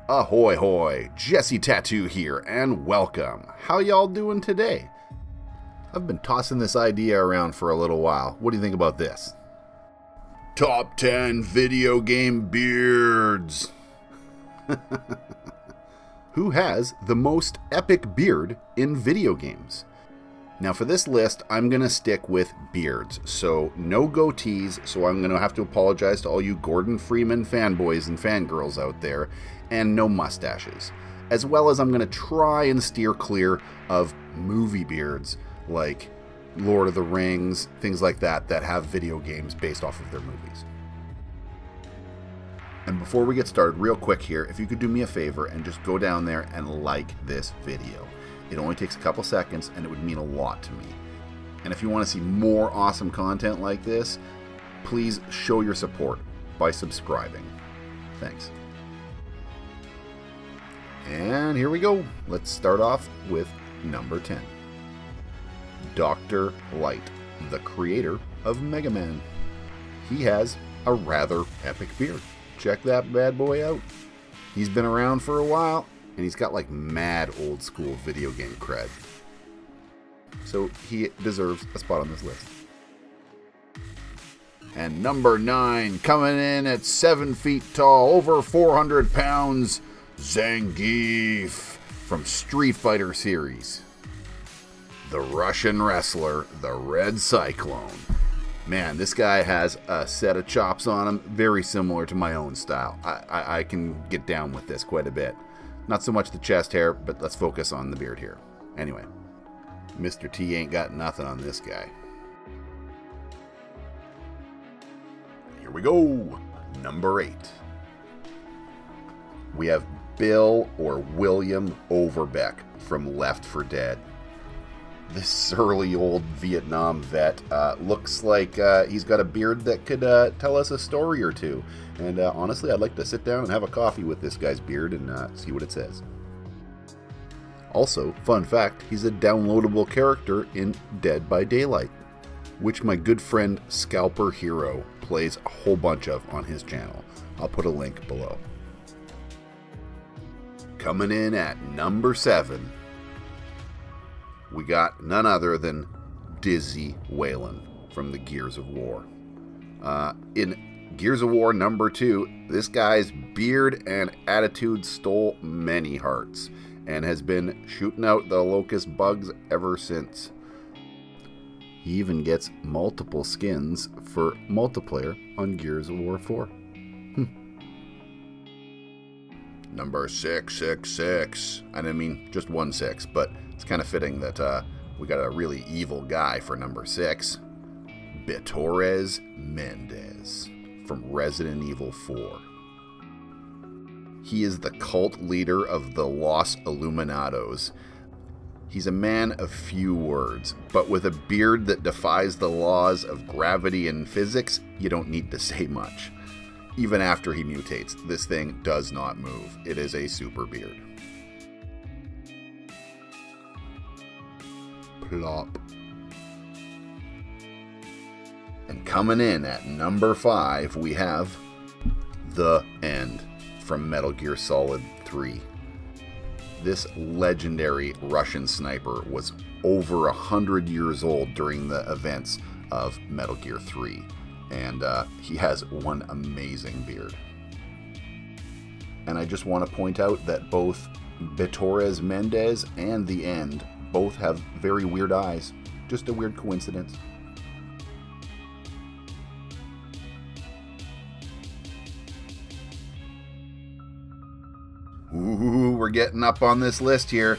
Ahoy hoy, jessetattoo here, and welcome. How y'all doing today? I've been tossing this idea around for a little while. What do you think about this? Top 10 video game beards. Who has the most epic beard in video games? Now for this list, I'm going to stick with beards, so no goatees, so I'm going to have to apologize to all you Gordon Freeman fanboys and fangirls out there, and no mustaches. As well as I'm going to try and steer clear of movie beards, like Lord of the Rings, things like that, that have video games based off of their movies. And before we get started, real quick here, if you could do me a favor and just go down there and like this video. It only takes a couple seconds, and it would mean a lot to me. And if you want to see more awesome content like this, please show your support by subscribing. Thanks. And here we go. Let's start off with number 10. Dr. Light, the creator of Mega Man. He has a rather epic beard. Check that bad boy out. He's been around for a while, and he's got like mad old school video game cred. So he deserves a spot on this list. And number 9, coming in at 7 feet tall, over 400 pounds, Zangief from Street Fighter series. The Russian wrestler, the Red Cyclone. Man, this guy has a set of chops on him, very similar to my own style. I can get down with this quite a bit. Not so much the chest hair, but let's focus on the beard here. Anyway, Mr. T ain't got nothing on this guy. Here we go. Number 8. We have Bill or William Overbeck from Left 4 Dead. This surly old Vietnam vet looks like he's got a beard that could tell us a story or two. And honestly, I'd like to sit down and have a coffee with this guy's beard and see what it says. Also, fun fact, he's a downloadable character in Dead by Daylight, which my good friend Scalper Hero plays a whole bunch of on his channel. I'll put a link below. Coming in at number 7, we got none other than Dizzy Waylon from the Gears of War. In Gears of War number 2, this guy's beard and attitude stole many hearts and has been shooting out the locust bugs ever since. He even gets multiple skins for multiplayer on Gears of War 4. Number 666. I didn't mean just 1 6, but it's kind of fitting that we got a really evil guy for number 6. Torres Mendez from Resident Evil 4. He is the cult leader of the Los Illuminados. He's a man of few words, but with a beard that defies the laws of gravity and physics, you don't need to say much. Even after he mutates, this thing does not move. It is a super beard. Plop. And coming in at number 5, we have The End from Metal Gear Solid 3. This legendary Russian sniper was over 100 years old during the events of Metal Gear 3. And he has one amazing beard. And I just want to point out that both Torres Mendez and The End both have very weird eyes. Just a weird coincidence. Ooh, we're getting up on this list here.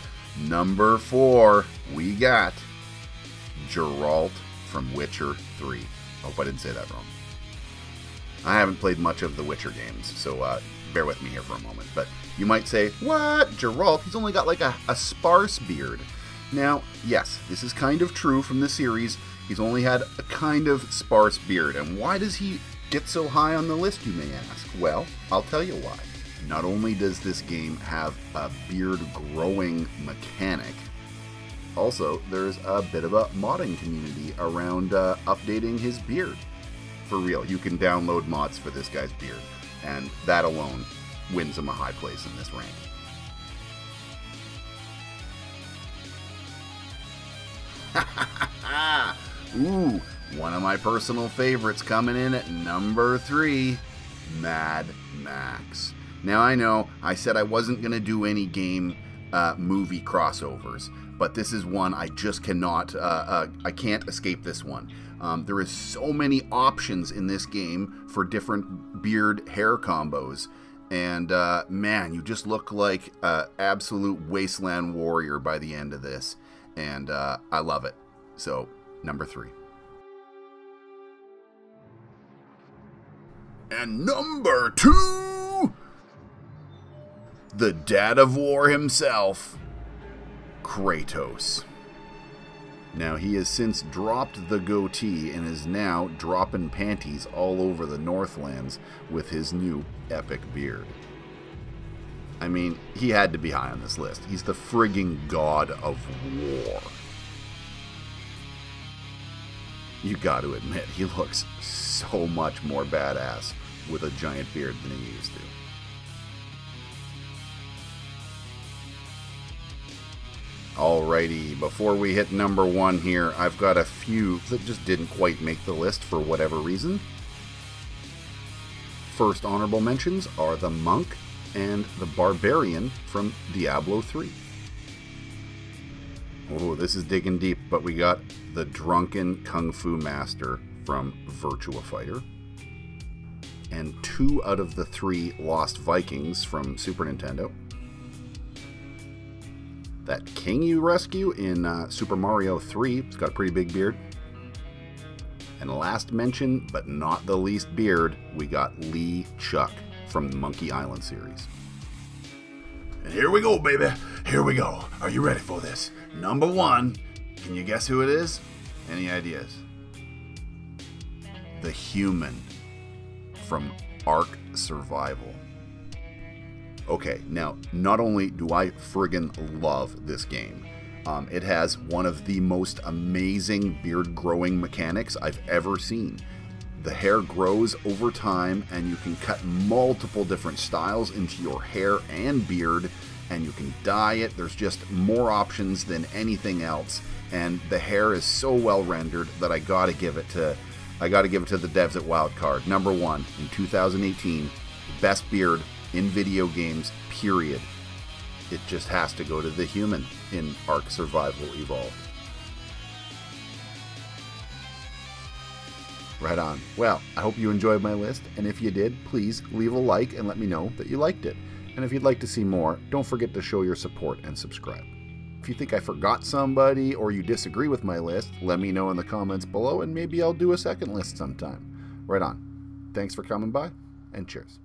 Number 4, we got Geralt from Witcher 3. Hope I didn't say that wrong. I haven't played much of the Witcher games, so bear with me here for a moment. But you might say, what? Geralt? He's only got like a sparse beard. Now, yes, this is kind of true from the series. He's only had a kind of sparse beard. And why does he get so high on the list, you may ask? Well, I'll tell you why. Not only does this game have a beard growing mechanic, also there's a bit of a modding community around updating his beard. For real, you can download mods for this guy's beard, and that alone wins him a high place in this rank. Ooh, one of my personal favorites coming in at number 3, Mad Max. Now I know I said I wasn't going to do any game movie crossovers, but this is one I just cannot, I can't escape this one. There is so many options in this game for different beard hair combos, and man, you just look like an absolute wasteland warrior by the end of this, and I love it. So, number 3. And number 2, the dad of war himself, Kratos. Now, he has since dropped the goatee and is now dropping panties all over the Northlands with his new epic beard. I mean, he had to be high on this list. He's the frigging god of war. You got to admit, he looks so much more badass with a giant beard than he used to. Alrighty, before we hit number 1 here, I've got a few that just didn't quite make the list for whatever reason. First honorable mentions are the Monk and the Barbarian from Diablo 3. Oh, this is digging deep, but we got the Drunken Kung Fu Master from Virtua Fighter, and 2 out of the 3 Lost Vikings from Super Nintendo. That king you rescue in Super Mario 3, he's got a pretty big beard. And last mention, but not the least beard, we got Lee Chuck from the Monkey Island series. And here we go, baby. Here we go. Are you ready for this? Number 1. Can you guess who it is? Any ideas? The Human from Ark Survival. Okay, now, not only do I friggin' love this game, it has one of the most amazing beard growing mechanics I've ever seen. The hair grows over time, and you can cut multiple different styles into your hair and beard, and you can dye it. There's just more options than anything else, and the hair is so well rendered that I gotta give it to the devs at Wildcard. Number 1 in 2018, best beard in video games, period. It just has to go to the Human in Ark Survival Evolved. Right on. Well, I hope you enjoyed my list, and if you did, please leave a like and let me know that you liked it. And if you'd like to see more, don't forget to show your support and subscribe. If you think I forgot somebody or you disagree with my list, let me know in the comments below, and maybe I'll do a second list sometime. Right on. Thanks for coming by, and cheers.